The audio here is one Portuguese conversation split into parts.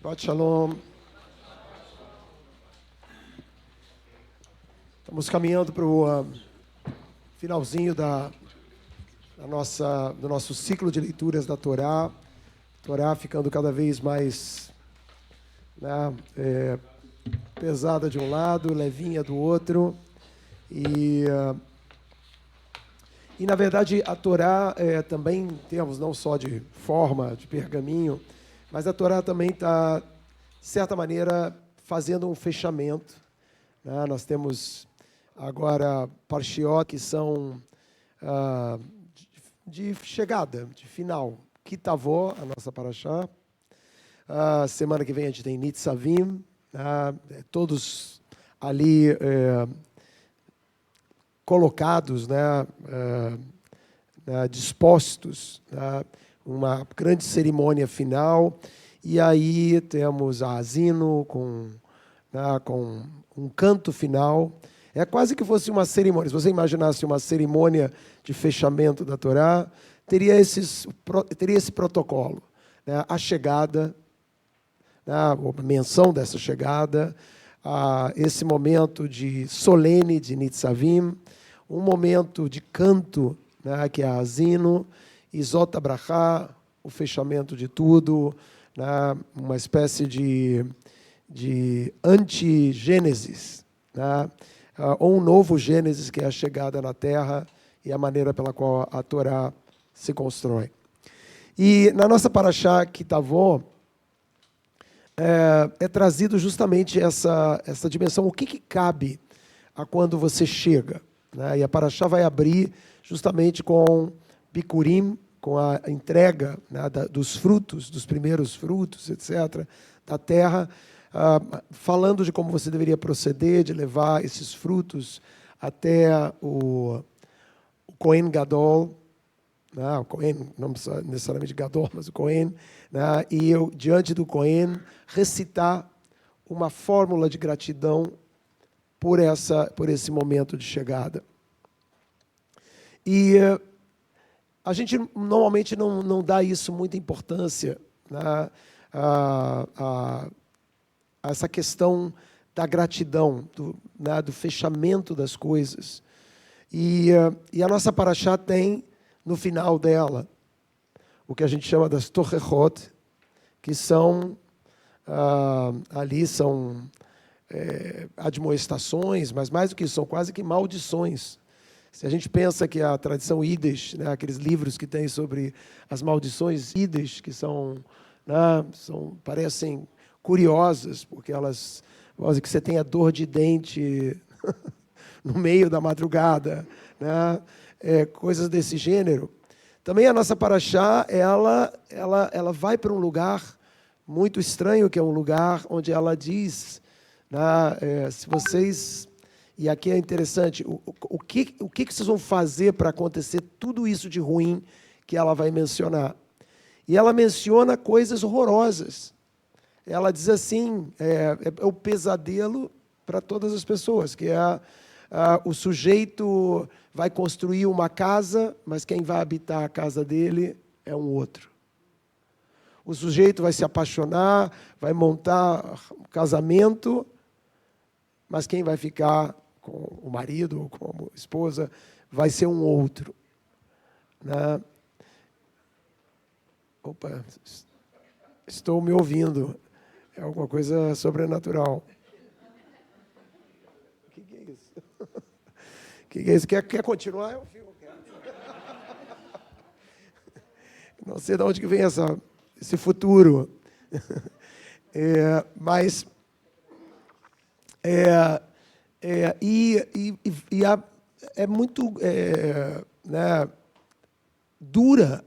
Shabbat Shalom. Estamos caminhando para o finalzinho do nosso ciclo de leituras da Torá. Torá ficando cada vez mais pesada de um lado, levinha do outro. E na verdade, a Torá também, em termos não só de forma, de pergaminho, mas a Torá também está, de certa maneira, fazendo um fechamento. Nós temos agora parshiot que são de chegada, de final. Kitavó, a nossa parashá. Semana que vem a gente tem Nitzavim, todos ali colocados, dispostos, uma grande cerimônia final. E aí temos a Asino com um canto final. É quase que fosse uma cerimônia. Se você imaginasse uma cerimônia de fechamento da Torá, teria esse protocolo. A chegada, a menção dessa chegada, esse momento de solene de Nitzavim, um momento de canto, que é a Asino, e Zot Abrachá, o fechamento de tudo, uma espécie de antigênesis, ou um novo Gênesis, que é a chegada na Terra e a maneira pela qual a Torá se constrói. E na nossa parashá Kitavó, é trazido justamente essa dimensão, o que cabe a quando você chega. E a parashá vai abrir justamente com Bikurim, com a entrega dos frutos, dos primeiros frutos, etc., da terra, falando de como você deveria proceder, de levar esses frutos até o Kohen Gadol, o Kohen, não necessariamente Gadol, mas o Kohen, e eu, diante do Kohen, recitar uma fórmula de gratidão por esse momento de chegada. E a gente normalmente não dá isso muita importância, a essa questão da gratidão, do fechamento das coisas. E a nossa parashá tem, no final dela, o que a gente chama das Torechot, que são, ali são admoestações, mas mais do que isso, são quase que maldições. Se a gente pensa que a tradição Yiddish, aqueles livros que tem sobre as maldições Yiddish, que parecem curiosas, porque elas fazem que você tenha dor de dente no meio da madrugada, coisas desse gênero. Também a nossa parashá, ela vai para um lugar muito estranho, que é um lugar onde ela diz, se vocês... E aqui é interessante, o que vocês vão fazer para acontecer tudo isso de ruim que ela vai mencionar? E ela menciona coisas horrorosas. Ela diz assim, é o pesadelo para todas as pessoas, que o sujeito vai construir uma casa, mas quem vai habitar a casa dele é um outro. O sujeito vai se apaixonar, vai montar um casamento, mas quem vai ficar com o marido ou com a esposa vai ser um outro. Opa, estou me ouvindo. É alguma coisa sobrenatural. O que é isso? O que é isso? Quer continuar? Eu fico quieto. Não sei de onde que vem esse futuro. Mas... é muito dura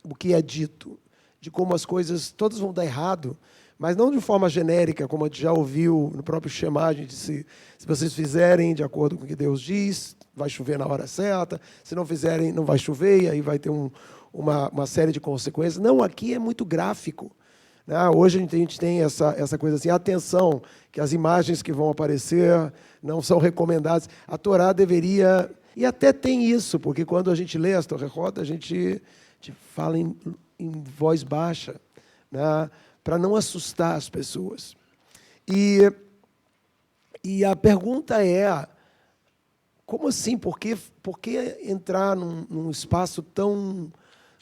o que é dito, de como as coisas todas vão dar errado, mas não de forma genérica, como a gente já ouviu no próprio Shema, a gente disse, se vocês fizerem de acordo com o que Deus diz, vai chover na hora certa, se não fizerem, não vai chover, e aí vai ter uma série de consequências. Não, aqui é muito gráfico. Hoje a gente tem essa coisa assim, atenção, que as imagens que vão aparecer não são recomendadas. A Torá deveria... E até tem isso, porque quando a gente lê as Torechot, a gente fala em voz baixa, para não assustar as pessoas. E a pergunta é, como assim? Por que entrar num espaço tão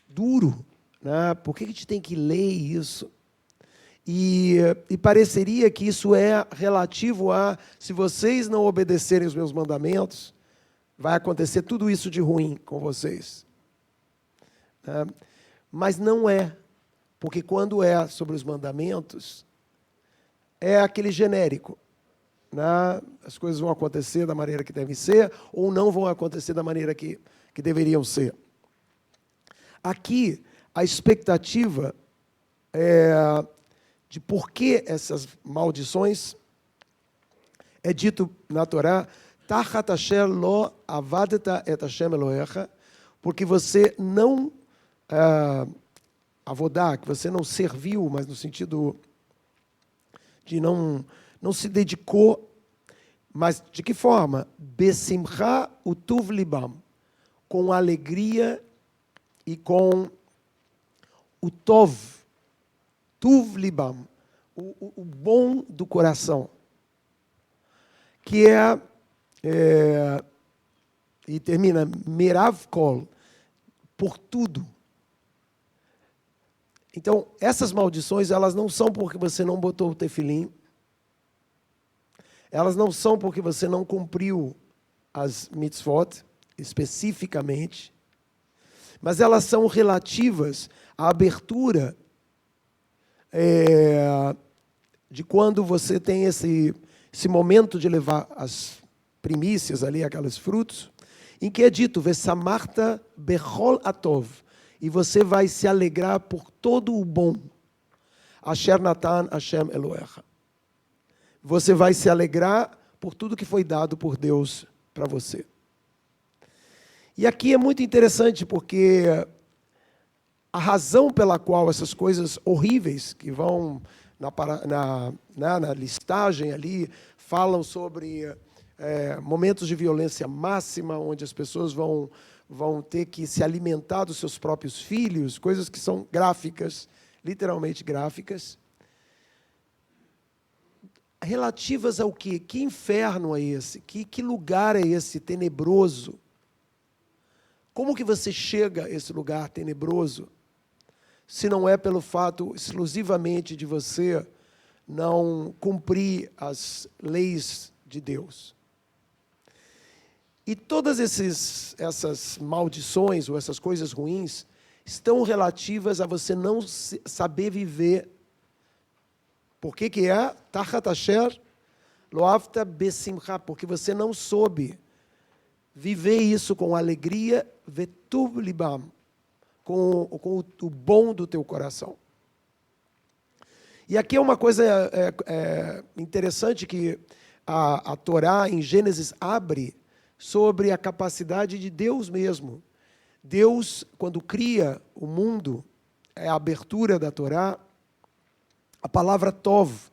duro? Né? Por que a gente tem que ler isso? E pareceria que isso é relativo a, se vocês não obedecerem os meus mandamentos, vai acontecer tudo isso de ruim com vocês. Né? Mas não é, porque quando é sobre os mandamentos, é aquele genérico. Né? As coisas vão acontecer da maneira que devem ser, ou não vão acontecer da maneira que deveriam ser. Aqui, a expectativa de por que essas maldições é dito na Torá, Tachat asher lo avadeta et Hashem Elohecha, porque você não avodá, que você não serviu, mas no sentido de não se dedicou, mas de que forma? Besimcha utuv libam, com alegria e com o tov, tuv libam, o bom do coração, que e termina, merav kol, por tudo. Então, essas maldições, elas não são porque você não botou o tefilim, elas não são porque você não cumpriu as mitzvot, especificamente, mas elas são relativas à abertura de quando você tem esse momento de levar as primícias ali, aqueles frutos, em que é dito, Vesamarta bechol atov, e você vai se alegrar por todo o bom. Asher natan Hashem Elohecha. Você vai se alegrar por tudo que foi dado por Deus para você. E aqui é muito interessante, porque a razão pela qual essas coisas horríveis que vão na listagem ali, falam sobre momentos de violência máxima, onde as pessoas vão ter que se alimentar dos seus próprios filhos, coisas que são gráficas, literalmente gráficas, relativas ao quê? Que inferno é esse? Que lugar é esse tenebroso? Como que você chega a esse lugar tenebroso, se não é pelo fato exclusivamente de você não cumprir as leis de Deus? E todas essas maldições ou essas coisas ruins estão relativas a você não saber viver. Por que é? Tachat asher lo avta besimcha, porque você não soube viver isso com alegria, vetuv libam, com o bom do teu coração. E aqui é uma coisa interessante que a Torá, em Gênesis, abre sobre a capacidade de Deus mesmo. Deus, quando cria o mundo, é a abertura da Torá, a palavra tov,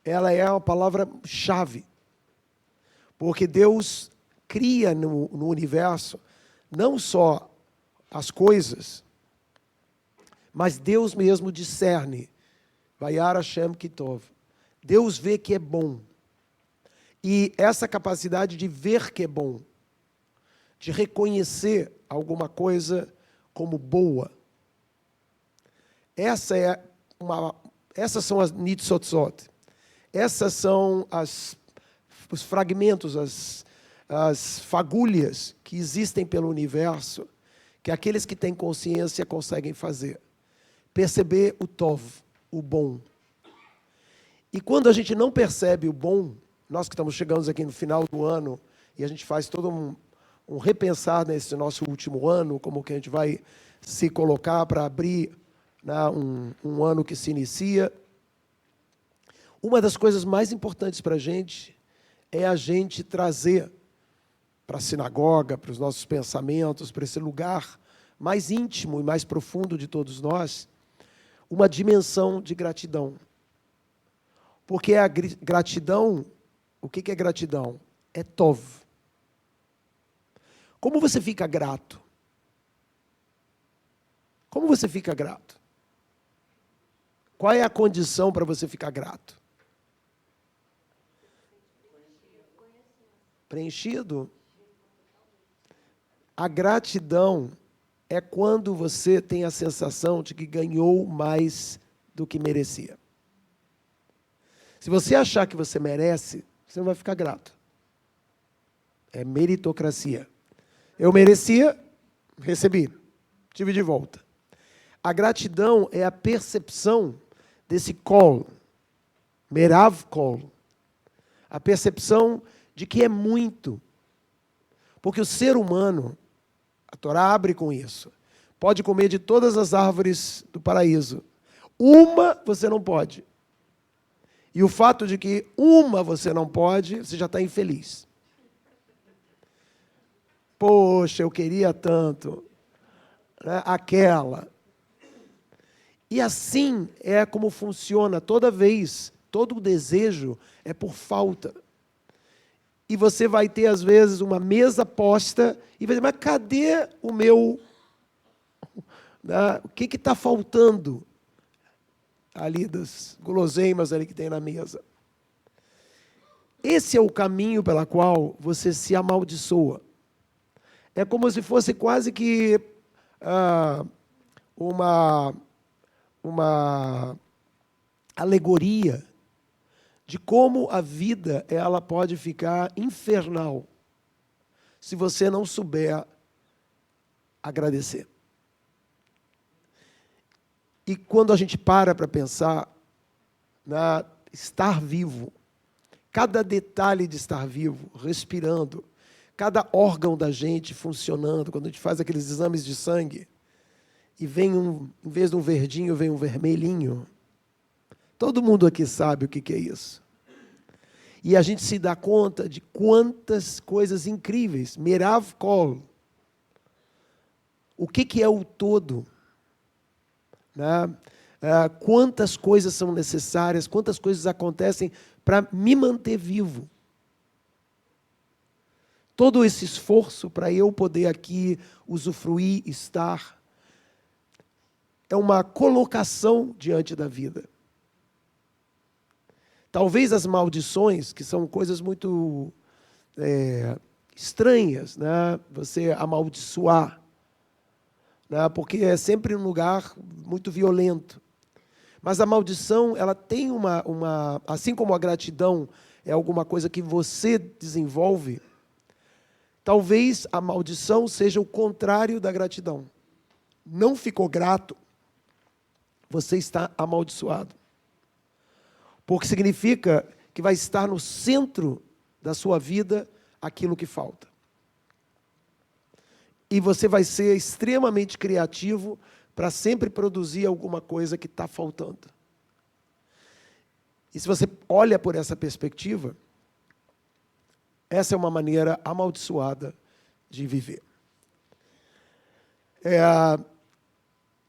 ela é a palavra-chave. Porque Deus cria no universo não só as coisas, mas Deus mesmo discerne. Vayar Hashem kitov. Deus vê que é bom. E essa capacidade de ver que é bom, de reconhecer alguma coisa como boa, essas são as nitzotzot. Essas são os fragmentos, as fagulhas que existem pelo universo, que aqueles que têm consciência conseguem fazer. Perceber o tov, o bom. E quando a gente não percebe o bom, nós que estamos chegando aqui no final do ano, e a gente faz todo um repensar nesse nosso último ano, como que a gente vai se colocar para abrir, né, um ano que se inicia. Uma das coisas mais importantes para a gente é a gente trazer para a sinagoga, para os nossos pensamentos, para esse lugar mais íntimo e mais profundo de todos nós, uma dimensão de gratidão. Porque a gratidão, o que é gratidão? É tov. Como você fica grato? Como você fica grato? Qual é a condição para você ficar grato? Preenchido? A gratidão é quando você tem a sensação de que ganhou mais do que merecia. Se você achar que você merece, você não vai ficar grato. É meritocracia. Eu merecia, recebi, tive de volta. A gratidão é a percepção desse kol, merav kol, a percepção de que é muito. Porque o ser humano, a Torá abre com isso, pode comer de todas as árvores do paraíso. Uma você não pode. E o fato de que uma você não pode, você já está infeliz. Poxa, eu queria tanto, né? Aquela. E assim é como funciona toda vez. Todo desejo é por falta. E você vai ter, às vezes, uma mesa posta e vai dizer, mas cadê o meu... Né? O que está faltando ali das guloseimas ali que tem na mesa? Esse é o caminho pelo qual você se amaldiçoa. É como se fosse quase que uma alegoria de como a vida ela pode ficar infernal se você não souber agradecer. E quando a gente para pensar na estar vivo, cada detalhe de estar vivo, respirando, cada órgão da gente funcionando, quando a gente faz aqueles exames de sangue, e vem em vez de um verdinho, vem um vermelhinho. Todo mundo aqui sabe o que é isso. E a gente se dá conta de quantas coisas incríveis. Merav kol. O que é o todo? Né? Quantas coisas são necessárias, quantas coisas acontecem para me manter vivo. Todo esse esforço para eu poder aqui usufruir, estar, é uma colocação diante da vida. Talvez as maldições, que são coisas muito estranhas, né? Você amaldiçoar, né? Porque é sempre um lugar muito violento. Mas a maldição, ela tem assim como a gratidão é alguma coisa que você desenvolve, talvez a maldição seja o contrário da gratidão. Não ficou grato, você está amaldiçoado. Porque significa que vai estar no centro da sua vida aquilo que falta. E você vai ser extremamente criativo para sempre produzir alguma coisa que está faltando. E se você olha por essa perspectiva, essa é uma maneira amaldiçoada de viver.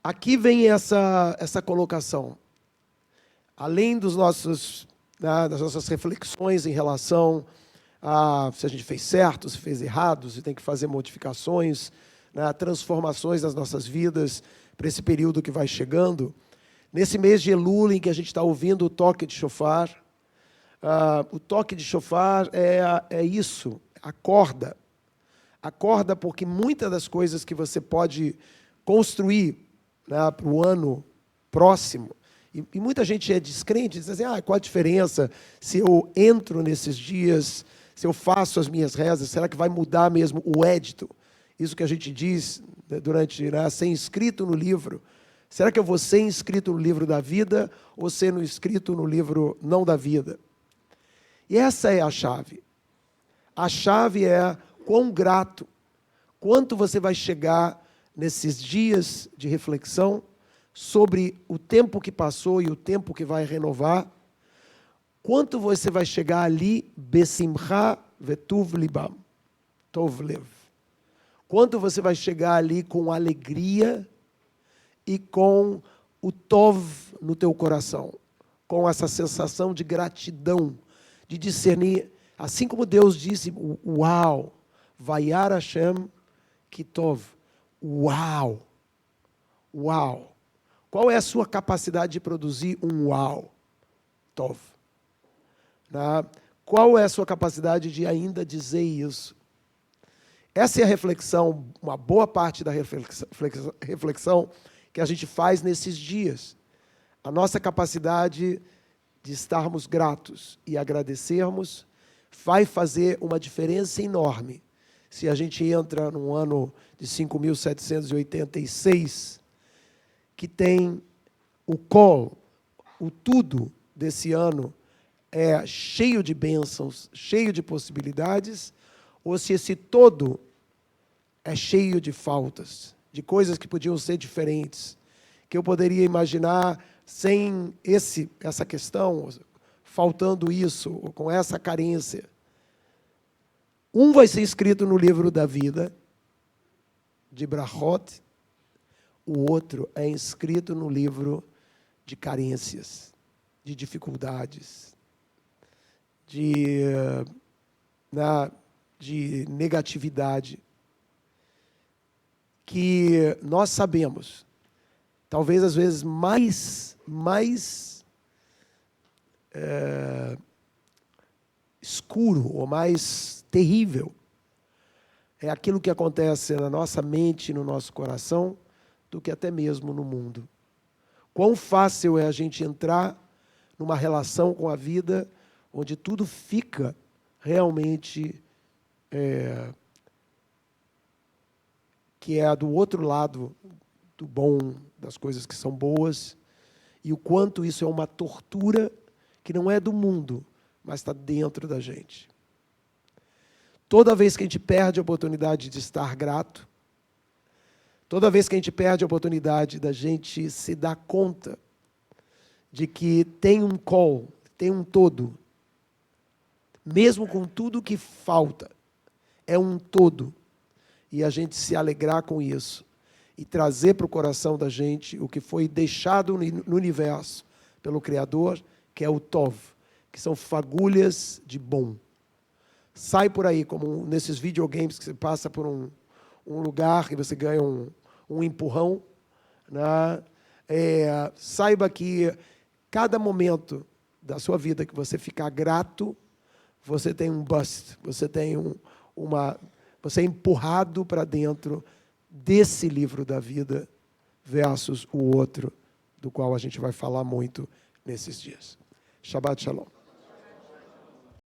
Aqui vem essa colocação. Além das nossas reflexões em relação a se a gente fez certo, se fez errado, se tem que fazer modificações, né, transformações nas nossas vidas para esse período que vai chegando, nesse mês de Elul, em que a gente está ouvindo o toque de shofar, o toque de shofar é isso, acorda. Acorda porque muitas das coisas que você pode construir, né, para o ano próximo, e muita gente é descrente, diz assim, qual a diferença se eu entro nesses dias, se eu faço as minhas rezas, será que vai mudar mesmo o édito? Isso que a gente diz durante, né, ser inscrito no livro. Será que eu vou ser inscrito no livro da vida ou ser inscrito no livro não da vida? E essa é a chave. A chave é quão grato, quanto você vai chegar nesses dias de reflexão sobre o tempo que passou e o tempo que vai renovar, quanto você vai chegar ali, besimcha vetuv libam, tov lev. Quanto você vai chegar ali com alegria e com o tov no teu coração, com essa sensação de gratidão, de discernir, assim como Deus disse, uau, vayar Hashem kitov, uau, uau. Qual é a sua capacidade de produzir um uau? Tov. Né? Qual é a sua capacidade de ainda dizer isso? Essa é a reflexão, uma boa parte da reflexão que a gente faz nesses dias. A nossa capacidade de estarmos gratos e agradecermos vai fazer uma diferença enorme. Se a gente entra num ano de 5.786, que tem o call, o tudo desse ano é cheio de bênçãos, cheio de possibilidades, ou se esse todo é cheio de faltas, de coisas que podiam ser diferentes, que eu poderia imaginar sem essa questão, faltando isso, ou com essa carência. Um vai ser escrito no livro da vida, de Brachot, o outro é inscrito no livro de carências, de dificuldades, de negatividade, que nós sabemos, talvez às vezes mais escuro ou mais terrível é aquilo que acontece na nossa mente, no nosso coração, do que até mesmo no mundo. Quão fácil é a gente entrar numa relação com a vida onde tudo fica realmente que é do outro lado do bom, das coisas que são boas, e o quanto isso é uma tortura que não é do mundo, mas está dentro da gente. Toda vez que a gente perde a oportunidade de estar grato, toda vez que a gente perde a oportunidade da gente se dar conta de que tem um call, tem um todo, mesmo com tudo que falta, é um todo, e a gente se alegrar com isso, e trazer para o coração da gente o que foi deixado no universo pelo Criador, que é o Tov, que são fagulhas de bom. Sai por aí, como nesses videogames que você passa por um lugar e você ganha um empurrão. Né? Saiba que cada momento da sua vida que você ficar grato, você tem um bust, você tem você é empurrado para dentro desse livro da vida versus o outro, do qual a gente vai falar muito nesses dias. Shabbat Shalom.